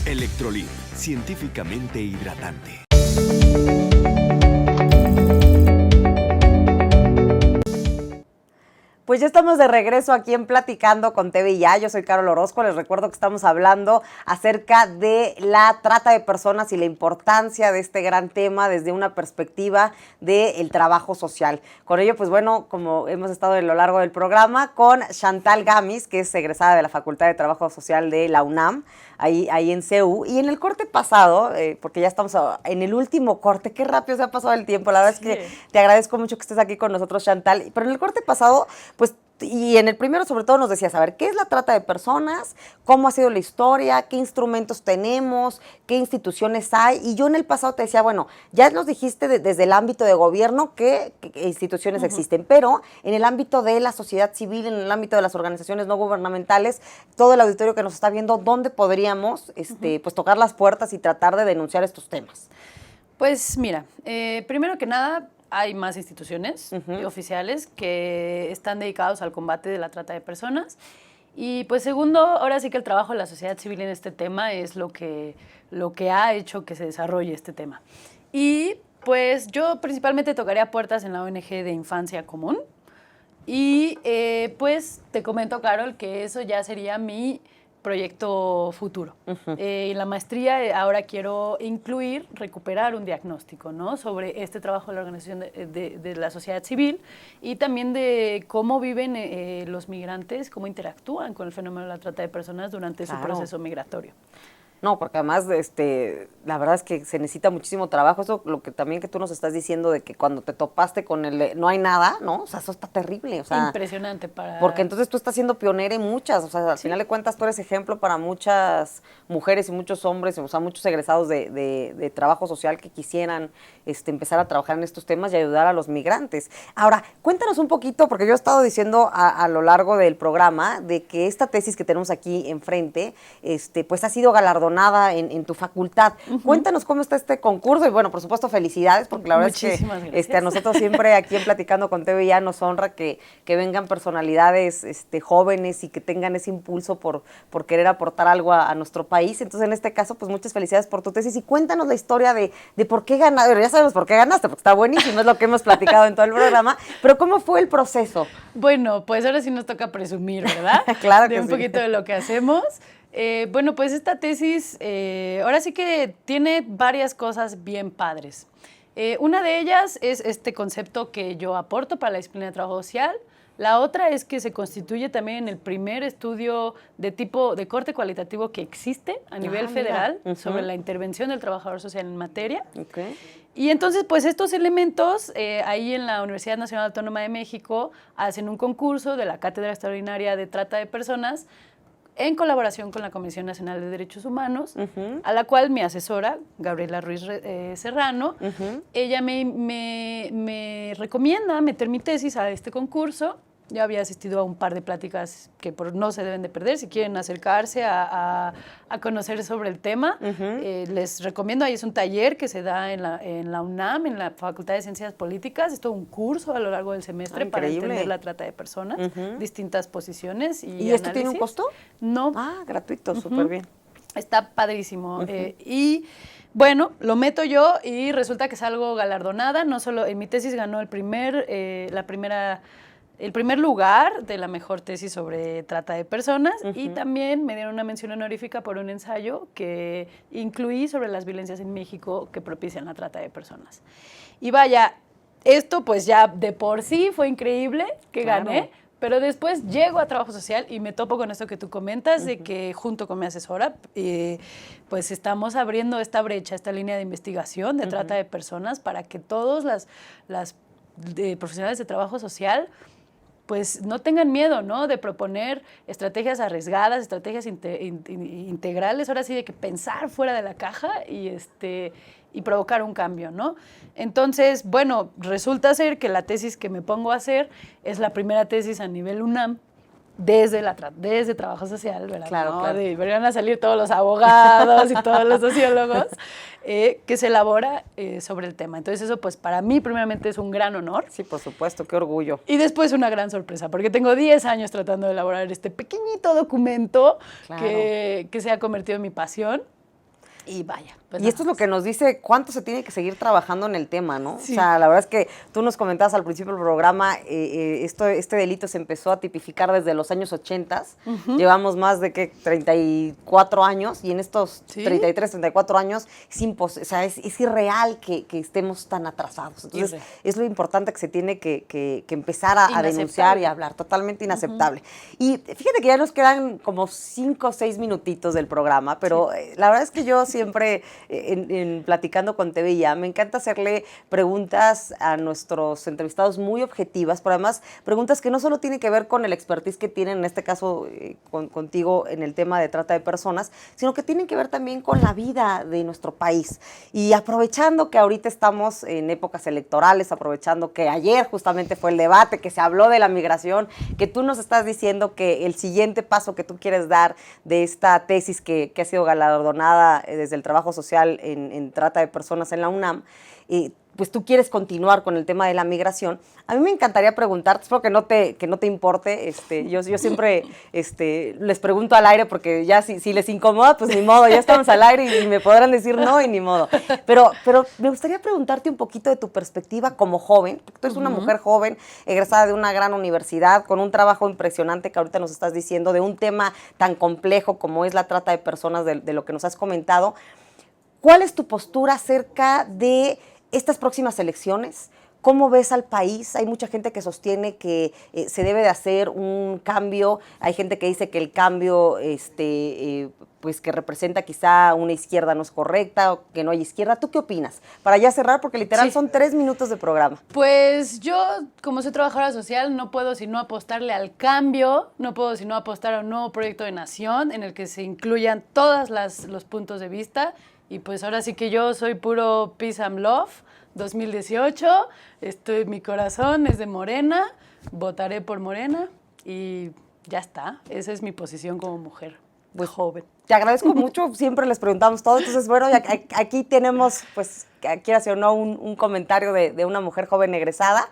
Electrolit, científicamente hidratante. Pues ya estamos de regreso aquí en Platicando con TV Ya. Yo soy Carol Orozco. Les recuerdo que estamos hablando acerca de la trata de personas y la importancia de este gran tema desde una perspectiva del trabajo social. Con ello, pues bueno, como hemos estado a lo largo del programa, con Chantal Gamis, que es egresada de la Facultad de Trabajo Social de la UNAM, ahí en CEU. Y en el corte pasado, porque ya estamos en el último corte, qué rápido se ha pasado el tiempo. La verdad es que te agradezco mucho que estés aquí con nosotros, Chantal. Pero en el corte pasado, pues, y en el primero sobre todo nos decías, a ver, ¿qué es la trata de personas? ¿Cómo ha sido la historia? ¿Qué instrumentos tenemos? ¿Qué instituciones hay? Y yo en el pasado te decía, bueno, ya nos dijiste desde el ámbito de gobierno qué instituciones existen, pero en el ámbito de la sociedad civil, en el ámbito de las organizaciones no gubernamentales, todo el auditorio que nos está viendo, ¿dónde podríamos pues tocar las puertas y tratar de denunciar estos temas? Pues mira, primero que nada, hay más instituciones oficiales que están dedicados al combate de la trata de personas. Y pues segundo, ahora sí que el trabajo de la sociedad civil en este tema es lo que ha hecho que se desarrolle este tema. Y pues yo principalmente tocaría puertas en la ONG de Infancia Común. Y pues te comento, Carol, que eso ya sería mi proyecto futuro. En la maestría ahora quiero recuperar un diagnóstico, ¿no?, sobre este trabajo de la organización de la sociedad civil y también de cómo viven los migrantes, cómo interactúan con el fenómeno de la trata de personas durante su proceso migratorio. No, porque además, la verdad es que se necesita muchísimo trabajo. Eso, lo que también que tú nos estás diciendo de que cuando te topaste con no hay nada, ¿no? O sea, eso está terrible. O sea, impresionante para... Porque entonces tú estás siendo pionera en muchas. O sea, al final de cuentas tú eres ejemplo para muchas mujeres y muchos hombres, o sea, muchos egresados de trabajo social que quisieran empezar a trabajar en estos temas y ayudar a los migrantes. Ahora, cuéntanos un poquito, porque yo he estado diciendo a lo largo del programa de que esta tesis que tenemos aquí enfrente, pues ha sido galardonada en tu facultad. Cuéntanos cómo está este concurso y bueno, por supuesto, felicidades, porque la verdad es que a nosotros siempre aquí en Platicando con TV Ya nos honra que vengan personalidades jóvenes y que tengan ese impulso por querer aportar algo a nuestro país. Entonces, en este caso, pues muchas felicidades por tu tesis y cuéntanos la historia de por qué ganaste. Ya sabemos por qué ganaste, porque está buenísimo, es lo que hemos platicado en todo el programa, pero ¿cómo fue el proceso? Bueno, pues ahora sí nos toca presumir, ¿verdad? Claro que de un poquito de lo que hacemos. Bueno, pues esta tesis ahora sí que tiene varias cosas bien padres. Una de ellas es este concepto que yo aporto para la disciplina de trabajo social. La otra es que se constituye también el primer estudio de corte cualitativo que existe a nivel federal sobre la intervención del trabajador social en materia. Okay. Y entonces, pues estos elementos, ahí en la Universidad Nacional Autónoma de México, hacen un concurso de la Cátedra Extraordinaria de Trata de Personas, en colaboración con la Comisión Nacional de Derechos Humanos, a la cual mi asesora, Gabriela Ruiz Serrano, ella me recomienda meter mi tesis a este concurso. Yo había asistido a un par de pláticas que no se deben de perder. Si quieren acercarse a conocer sobre el tema, les recomiendo. Ahí es un taller que se da en la UNAM, en la Facultad de Ciencias Políticas. Es todo un curso a lo largo del semestre para entender la trata de personas, distintas posiciones y ¿Y esto tiene un costo? No. Ah, gratuito, súper bien. Está padrísimo. Y bueno, lo meto yo y resulta que salgo galardonada. No solo en mi tesis ganó el primer lugar de la mejor tesis sobre trata de personas y también me dieron una mención honorífica por un ensayo que incluí sobre las violencias en México que propician la trata de personas. Y vaya, esto pues ya de por sí fue increíble que gané, pero después llego a trabajo social y me topo con esto que tú comentas, de que junto con mi asesora, pues estamos abriendo esta brecha, esta línea de investigación de trata de personas para que todos las profesionales de trabajo social pues no tengan miedo, ¿no? De proponer estrategias arriesgadas, estrategias integrales, ahora sí de que pensar fuera de la caja y provocar un cambio, ¿no? Entonces, bueno, resulta ser que la tesis que me pongo a hacer es la primera tesis a nivel UNAM desde trabajo social, ¿verdad? Claro, claro. Deberían a salir todos los abogados y todos los sociólogos que se elabora sobre el tema. Entonces eso pues para mí primeramente es un gran honor. Sí, por supuesto, qué orgullo. Y después una gran sorpresa, porque tengo 10 años tratando de elaborar este pequeñito documento que se ha convertido en mi pasión. Y vaya. Pues y esto es lo que nos dice cuánto se tiene que seguir trabajando en el tema, ¿no? Sí. O sea, la verdad es que tú nos comentabas al principio del programa, este delito se empezó a tipificar desde los años 80. Llevamos más de 34 años y en estos 33, 34 años es irreal que estemos tan atrasados. Entonces, es lo importante que se tiene que empezar a denunciar y a hablar. Totalmente inaceptable. Y fíjate que ya nos quedan como 5 o 6 minutitos del programa, pero la verdad es que yo siempre, en platicando con TV Ya, me encanta hacerle preguntas a nuestros entrevistados muy objetivas, pero además preguntas que no solo tienen que ver con el expertise que tienen, en este caso contigo, en el tema de trata de personas, sino que tienen que ver también con la vida de nuestro país. Y aprovechando que ahorita estamos en épocas electorales, aprovechando que ayer justamente fue el debate, que se habló de la migración, que tú nos estás diciendo que el siguiente paso que tú quieres dar de esta tesis que ha sido galardonada desde el trabajo social en trata de personas en la UNAM, pues tú quieres continuar con el tema de la migración. A mí me encantaría preguntarte, espero que no te importe, yo siempre les pregunto al aire porque ya si les incomoda, pues ni modo, ya estamos al aire y me podrán decir no y ni modo. Pero me gustaría preguntarte un poquito de tu perspectiva como joven, porque tú eres una mujer joven, egresada de una gran universidad, con un trabajo impresionante que ahorita nos estás diciendo, de un tema tan complejo como es la trata de personas, de lo que nos has comentado. ¿Cuál es tu postura acerca de estas próximas elecciones? ¿Cómo ves al país? Hay mucha gente que sostiene que se debe de hacer un cambio. Hay gente que dice que el cambio pues que representa quizá una izquierda no es correcta, o que no hay izquierda. ¿Tú qué opinas? Para ya cerrar, porque literal son 3 minutos de programa. Pues yo, como soy trabajadora social, no puedo sino apostarle al cambio, no puedo sino apostar a un nuevo proyecto de nación en el que se incluyan todos los puntos de vista. Y pues ahora sí que yo soy puro Peace and Love, 2018, mi corazón es de Morena, votaré por Morena y ya está. Esa es mi posición como mujer, muy joven. Te agradezco mucho, siempre les preguntamos todo, entonces bueno, aquí tenemos, pues, quieras o no, un comentario de una mujer joven egresada.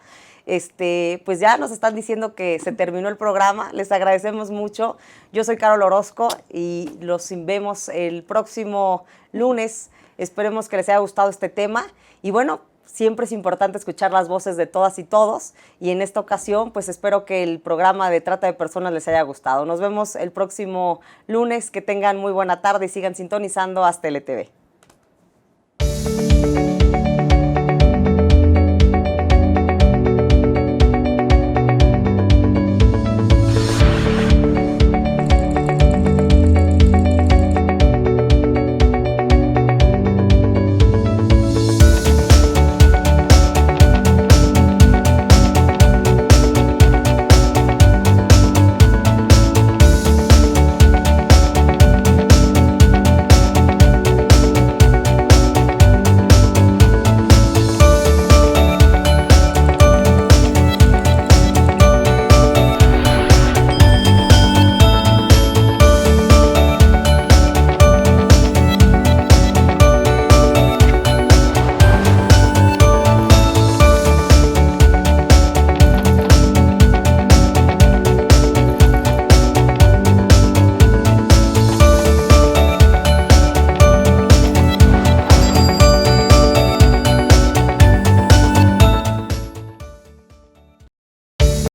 Pues ya nos están diciendo que se terminó el programa, les agradecemos mucho. Yo soy Carol Orozco y los vemos el próximo lunes. Esperemos que les haya gustado este tema y bueno, siempre es importante escuchar las voces de todas y todos y en esta ocasión pues espero que el programa de trata de personas les haya gustado. Nos vemos el próximo lunes, que tengan muy buena tarde y sigan sintonizando Haz Tele TV.